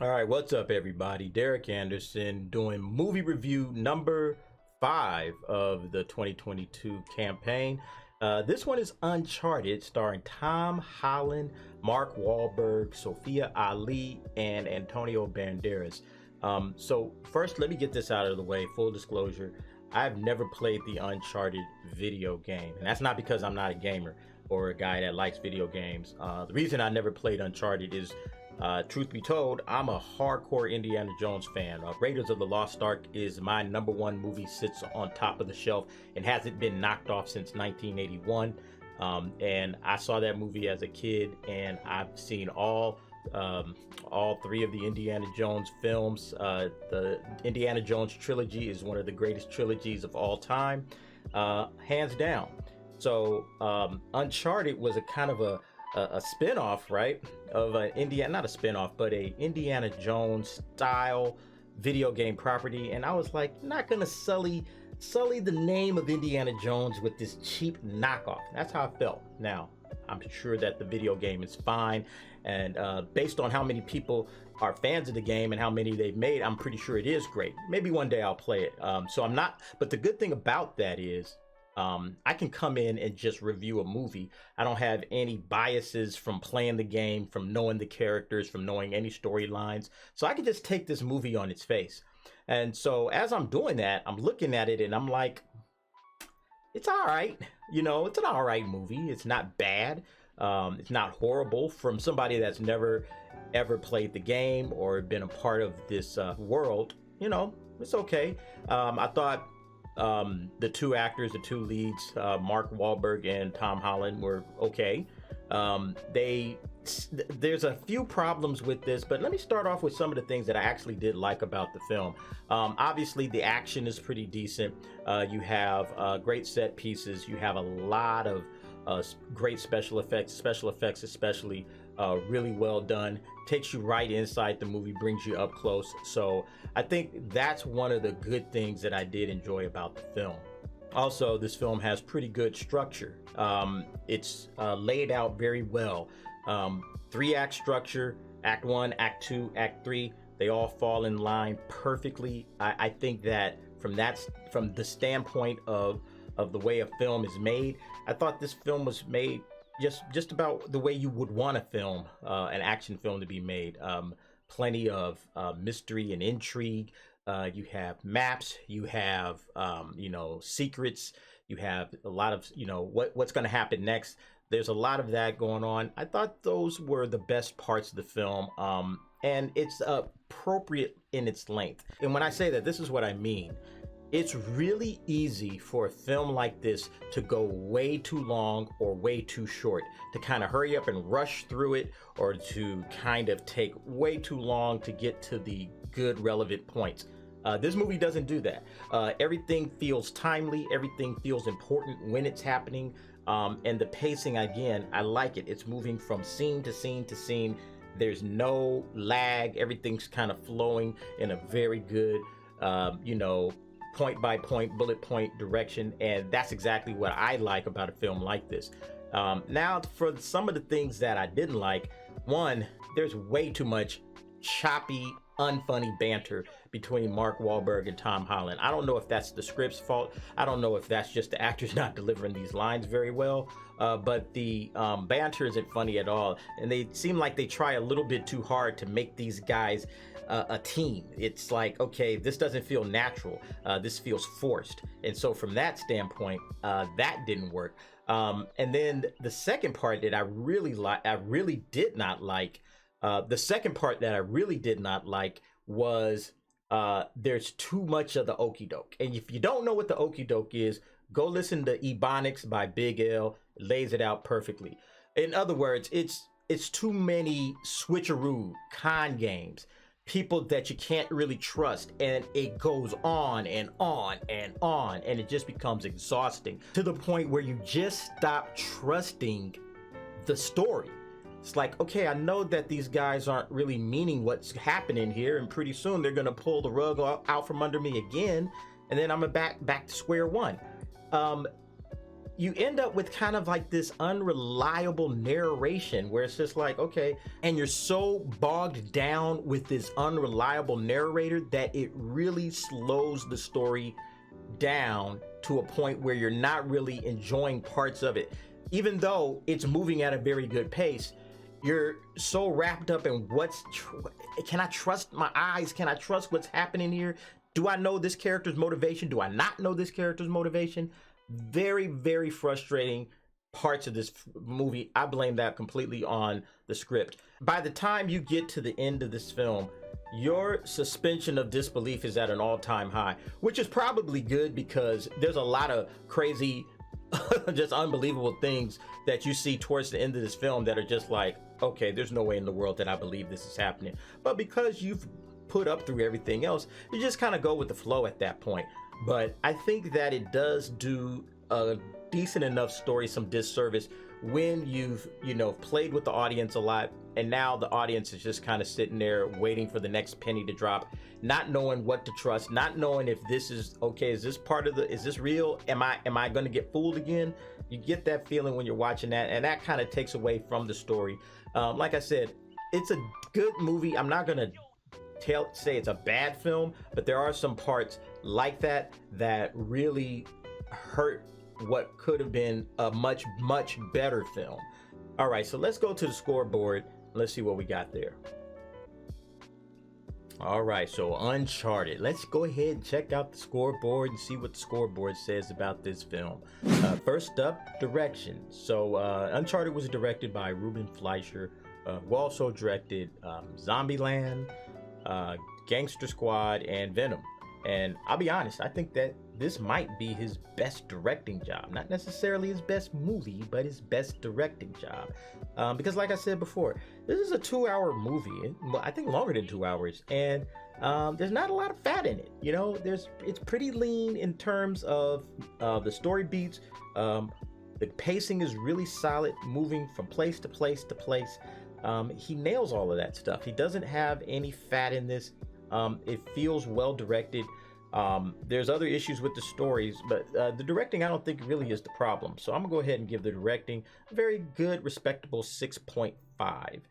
All right, what's up, everybody? Derek Anderson doing movie review number 5 of the 2022 campaign. This one is Uncharted, starring Tom Holland, Mark Wahlberg, Sophia Ali, and Antonio Banderas. So first, let me get this out of the way. Full disclosure, I've never played the Uncharted video game, and that's not because I'm not a gamer or a guy that likes video games. The reason I never played Uncharted is truth be told, I'm a hardcore Indiana Jones fan. Raiders of the Lost Ark is my number one movie, sits on top of the shelf and hasn't been knocked off since 1981. And I saw that movie as a kid, and I've seen all three of the Indiana Jones films. The Indiana Jones trilogy is one of the greatest trilogies of all time, hands down. So Uncharted was a kind of a spin-off, right, of an not a spin-off, but a Indiana Jones style video game property. And I was like, not gonna sully the name of Indiana Jones with this cheap knockoff. That's how I felt. Now, I'm sure that the video game is fine, and based on how many people are fans of the game and how many they've made, I'm pretty sure it is great. Maybe one day I'll play it. So I'm not, but the good thing about that is I can come in and just review a movie. I don't have any biases from playing the game, from knowing the characters, from knowing any storylines. So I can just take this movie on its face. And so as I'm doing that, I'm looking at it and I'm like, it's all right. You know, it's an all right movie. It's not bad. It's not horrible. From somebody that's never ever played the game or been a part of this world, you know, it's okay. I thought the two actors, the two leads, Mark Wahlberg and Tom Holland, were okay. There's a few problems with this, but let me start off with some of the things that I actually did like about the film. Obviously, the action is pretty decent. You have great set pieces. You have a lot of great special effects especially really well done. Takes you right inside the movie, brings you up close. So I think that's one of the good things that I did enjoy about the film. Also, this film has pretty good structure. It's laid out very well. 3-act structure: Act 1, Act 2, Act 3. They all fall in line perfectly. I think that from the standpoint of the way a film is made, I thought this film was made just about the way you would want a film, an action film, to be made. Plenty of mystery and intrigue. You have maps, you have secrets, you have a lot of what's going to happen next. There's a lot of that going on. I thought those were the best parts of the film, and it's appropriate in its length. And when I say that, this is what I mean. It's really easy for a film like this to go way too long or way too short, to kind of hurry up and rush through it, or to kind of take way too long to get to the good relevant points. This movie doesn't do that. Everything feels timely, everything feels important when it's happening, and the pacing, again, I like it. It's moving from scene to scene to scene. There's no lag. Everything's kind of flowing in a very good, point by point, bullet point direction, and that's exactly what I like about a film like this. Now, for some of the things that I didn't like, one, there's way too much choppy, unfunny banter between Mark Wahlberg and Tom Holland. I don't know if that's the script's fault. I don't know if that's just the actors not delivering these lines very well, but the banter isn't funny at all, and they seem like they try a little bit too hard to make these guys a team. It's like, okay, this doesn't feel natural. This feels forced. And so from that standpoint, that didn't work. And then the second part that I really did not like, was there's too much of the okie doke. And if you don't know what the okie doke is, go listen to Ebonics by Big L. It lays it out perfectly. In other words, it's too many switcheroo con games, people that you can't really trust, and it goes on and on and on, and it just becomes exhausting to the point where you just stop trusting the story. It's like, okay, I know that these guys aren't really meaning what's happening here, and pretty soon they're gonna pull the rug out from under me again, and then I'm back to square one. you end up with kind of like this unreliable narration where it's just like, okay, and you're so bogged down with this unreliable narrator that it really slows the story down to a point where you're not really enjoying parts of it. Even though it's moving at a very good pace, you're so wrapped up in can I trust my eyes? Can I trust what's happening here? Do I know this character's motivation? Do I not know this character's motivation? Very, very frustrating parts of this movie. I blame that completely on the script. By the time you get to the end of this film, your suspension of disbelief is at an all-time high, which is probably good because there's a lot of crazy, just unbelievable things that you see towards the end of this film that are just like, okay, there's no way in the world that I believe this is happening. But because you've put up through everything else, you just kind of go with the flow at that point. But I think that it does do a decent enough story some disservice when you've, played with the audience a lot, and now the audience is just kind of sitting there waiting for the next penny to drop, not knowing what to trust, not knowing if this is okay, is this real? Am I going to get fooled again? You get that feeling when you're watching that, and that kind of takes away from the story. Like I said, it's a good movie. I'm not going to say it's a bad film, but there are some parts like that really hurt what could have been a much, much better film. All right, so let's go to the scoreboard. Let's see what we got there. All right, so Uncharted. Let's go ahead and check out the scoreboard and see what the scoreboard says about this film. First up, direction. So Uncharted was directed by Ruben Fleischer, who also directed Zombieland, Gangster Squad, and Venom. And I'll be honest, I think that this might be his best directing job. Not necessarily his best movie, but his best directing job. Because like I said before, this is a 2-hour movie. I think longer than 2 hours. And there's not a lot of fat in it. It's pretty lean in terms of the story beats. The pacing is really solid, moving from place to place to place. He nails all of that stuff. He doesn't have any fat in this. It feels well directed. There's other issues with the stories, but the directing I don't think really is the problem. So I'm gonna go ahead and give the directing a very good, respectable 6.5.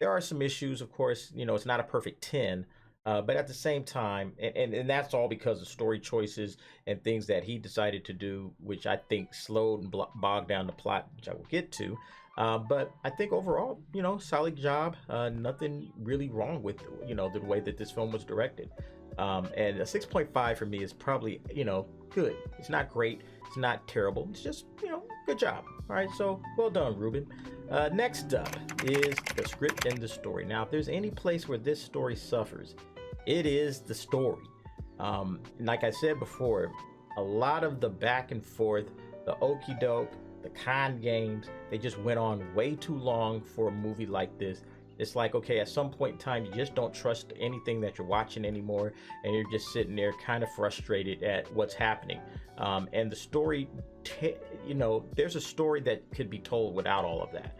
There are some issues, of course. It's not a perfect 10, but at the same time, and that's all because of story choices and things that he decided to do, which I think slowed and bogged down the plot, which I will get to. But I think overall, solid job. Nothing really wrong with, the way that this film was directed. And a 6.5 for me is probably, good. It's not great. It's not terrible. It's just, good job. All right. So well done, Ruben. Next up is the script and the story. Now, if there's any place where this story suffers, it is the story. Like I said before, a lot of the back and forth, the okie doke, the con games, they just went on way too long for a movie like this. It's like, okay, at some point in time, you just don't trust anything that you're watching anymore, and you're just sitting there kind of frustrated at what's happening. And the story, there's a story that could be told without all of that.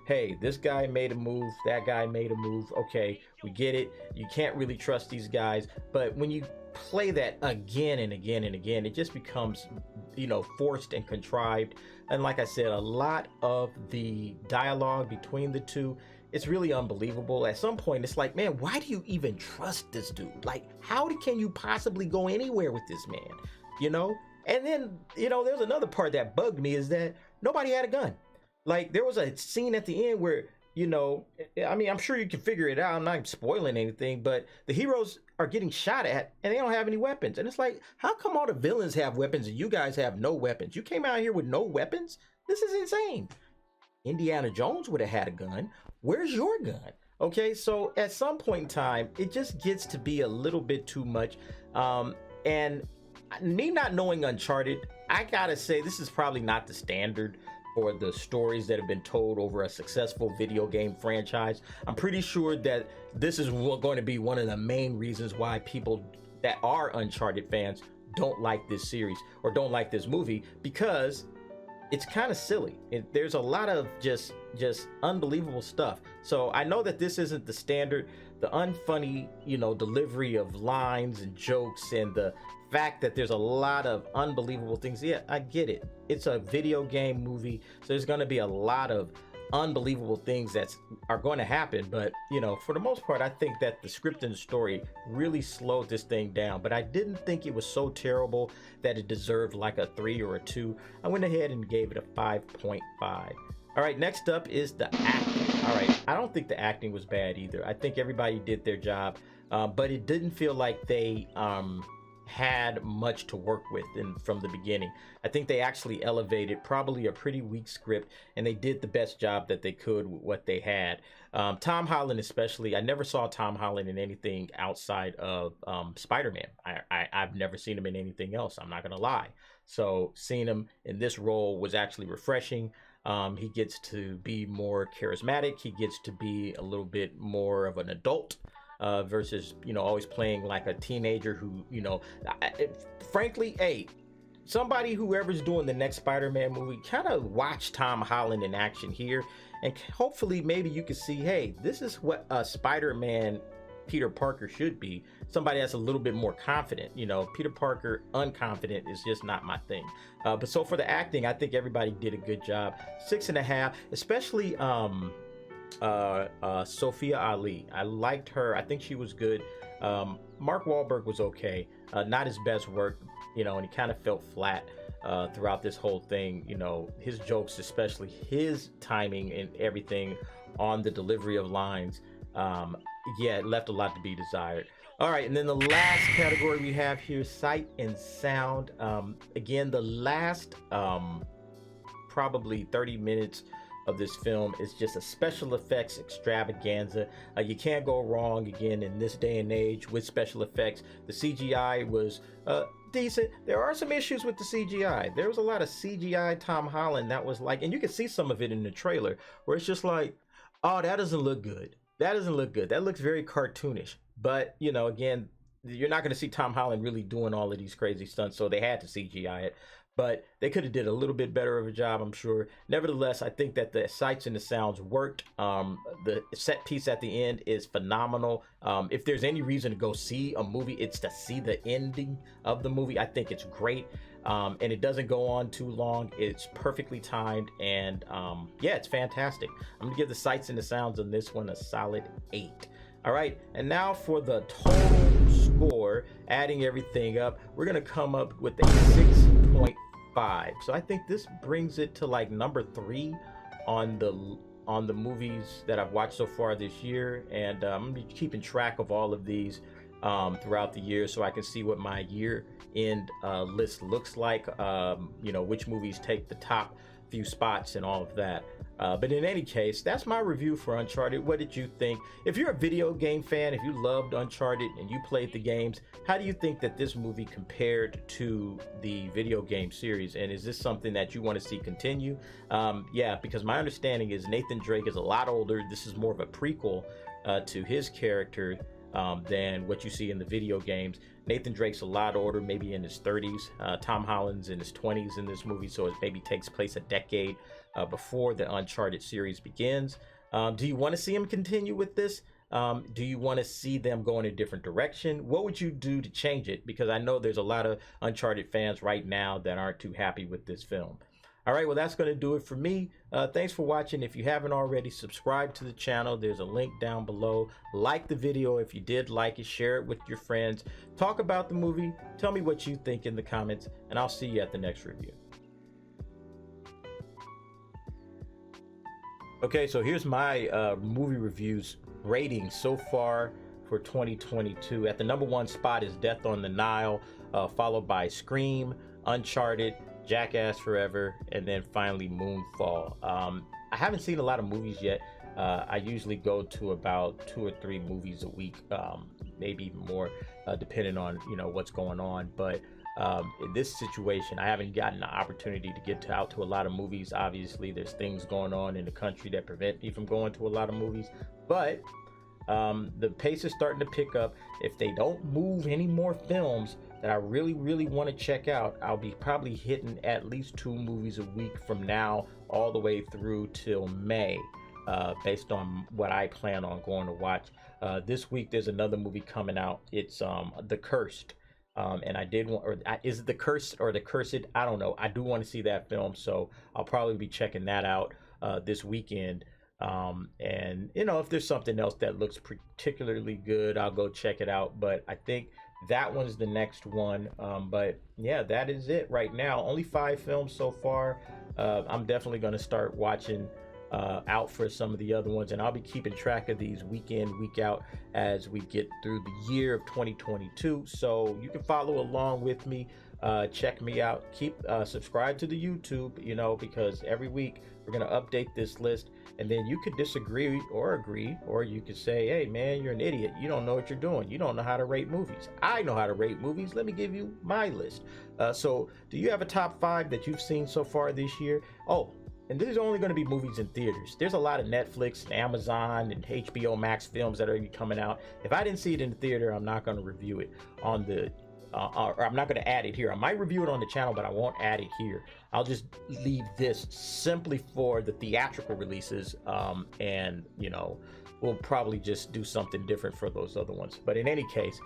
Hey, this guy made a move, that guy made a move. Okay, we get it. You can't really trust these guys. But when you play that again and again and again, it just becomes, forced and contrived. And like I said, a lot of the dialogue between the two, it's really unbelievable. At some point, it's like, man, why do you even trust this dude? Like, how can you possibly go anywhere with this man? And then, there's another part that bugged me is that nobody had a gun. Like, there was a scene at the end where, I'm sure you can figure it out. I'm not spoiling anything, but the heroes are getting shot at and they don't have any weapons. And it's like, how come all the villains have weapons and you guys have no weapons? You came out here with no weapons? This is insane. Indiana Jones would have had a gun. Where's your gun? Okay, so at some point in time, it just gets to be a little bit too much. And me not knowing Uncharted, I gotta say, this is probably not the standard for the stories that have been told over a successful video game franchise. I'm pretty sure that this is going to be one of the main reasons why people that are Uncharted fans don't like this series or don't like this movie, because it's kind of silly. There's a lot of just unbelievable stuff. So I know that this isn't the standard, the unfunny, delivery of lines and jokes and the fact that there's a lot of unbelievable things. Yeah, I get it. It's a video game movie, so there's going to be a lot of unbelievable things that are going to happen. But you know, for the most part, I think that the script and the story really slowed this thing down. But I didn't think it was so terrible that it deserved like a 3 or a 2. I went ahead and gave it a 5.5. All right, next up is the acting. All right, I don't think the acting was bad either. I think everybody did their job, but it didn't feel like they had much to work with from the beginning. I think they actually elevated probably a pretty weak script, and they did the best job that they could with what they had. Tom Holland especially, I never saw Tom Holland in anything outside of Spider-Man. I've never seen him in anything else, I'm not gonna lie. So seeing him in this role was actually refreshing. He gets to be more charismatic. He gets to be a little bit more of an adult versus, you know, always playing like a teenager who, you know, frankly, hey, somebody, whoever's doing the next Spider-Man movie, kind of watch Tom Holland in action here. And hopefully maybe you can see, hey, this is what a Spider-Man Peter Parker should be. Somebody that's a little bit more confident. You know, Peter Parker unconfident is just not my thing. But so for the acting, I think everybody did a good job. 6.5, especially Sophia Ali. I liked her. I think she was good. Mark Wahlberg was okay. Not his best work, you know, and he kind of felt flat throughout this whole thing. You know, his jokes, especially his timing and everything on the delivery of lines, yeah, it left a lot to be desired. All right, and then the last category we have here, sight and sound. Again, the last probably 30 minutes of this film is just a special effects extravaganza. You can't go wrong again in this day and age with special effects. The CGI was decent. There are some issues with the CGI. There was a lot of CGI Tom Holland that was like, and you can see some of it in the trailer, where it's just like, oh, that doesn't look good. That doesn't look good. That looks very cartoonish. But, you know, again, you're not going to see Tom Holland really doing all of these crazy stunts, so they had to CGI it. But they could have did a little bit better of a job, I'm sure. Nevertheless, I think that the sights and the sounds worked. The set piece at the end is phenomenal. If there's any reason to go see a movie, it's to see the ending of the movie. I think it's great. And it doesn't go on too long. It's perfectly timed, and yeah, it's fantastic. I'm gonna give the sights and the sounds on this one a solid 8. All right, and now for the total score, adding everything up, we're gonna come up with a 6.5. So I think this brings it to like number 3 on the movies that I've watched so far this year, and I'm gonna be keeping track of all of these throughout the year, so I can see what my year-end list looks like. You know, which movies take the top few spots and all of that. But in any case, that's my review for Uncharted. What did you think? If you're a video game fan, if you loved Uncharted and you played the games, how do you think that this movie compared to the video game series? And is this something that you want to see continue? Yeah, because my understanding is Nathan Drake is a lot older. This is more of a prequel to his character than what you see in the video games. Nathan Drake's a lot older, maybe in his 30s. Tom Holland's in his 20s in this movie, so it maybe takes place a decade before the Uncharted series begins. Do you want to see him continue with this? Do you want to see them go in a different direction? What would you do to change it? Because I know there's a lot of Uncharted fans right now that aren't too happy with this film. All right, well, that's going to do it for me. Thanks for watching. If you haven't already, subscribe to the channel. There's a link down below. Like the video if you did like it. Share it with your friends. Talk about the movie. Tell me what you think in the comments, and I'll see you at the next review. Okay, so here's my movie reviews rating so far for 2022. At the number 1 spot is Death on the Nile, followed by Scream, Uncharted, Jackass Forever, and then finally Moonfall. I haven't seen a lot of movies yet. I usually go to about 2 or 3 movies a week, maybe even more, depending on, you know, what's going on. But in this situation, I haven't gotten the opportunity to get out to a lot of movies. Obviously, there's things going on in the country that prevent me from going to a lot of movies. But the pace is starting to pick up. If they don't move any more films that I really want to check out, I'll be probably hitting at least 2 movies a week from now all the way through till May, based on what I plan on going to watch. This week there's another movie coming out. It's The Cursed. And I did want, is it The Curse or The Cursed? I don't know. I do want to see that film, so I'll probably be checking that out this weekend. And you know, if there's something else that looks particularly good, I'll go check it out. But I think that one's the next one. But yeah, that is it right now. Only 5 films so far. I'm definitely going to start watching out for some of the other ones, and I'll be keeping track of these week in, week out as we get through the year of 2022. So you can follow along with me, check me out, keep subscribe to the YouTube, you know, because every week we're going to update this list, and then you could disagree or agree, or you could say, hey man, you're an idiot, you don't know what you're doing, you don't know how to rate movies. I know how to rate movies. Let me give you my list. So do you have a top 5 that you've seen so far this year? Oh, and this is only going to be movies in theaters. There's a lot of Netflix and Amazon and HBO Max films that are coming out. If I didn't see it in the theater, I'm not going to review it on the, or I'm not going to add it here. I might review it on the channel, but I won't add it here. I'll just leave this simply for the theatrical releases. And, you know, we'll probably just do something different for those other ones. But in any case,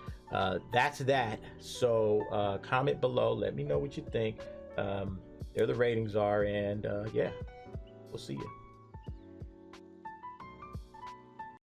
that's that. So comment below. Let me know what you think. There the ratings are. And yeah. We'll see you.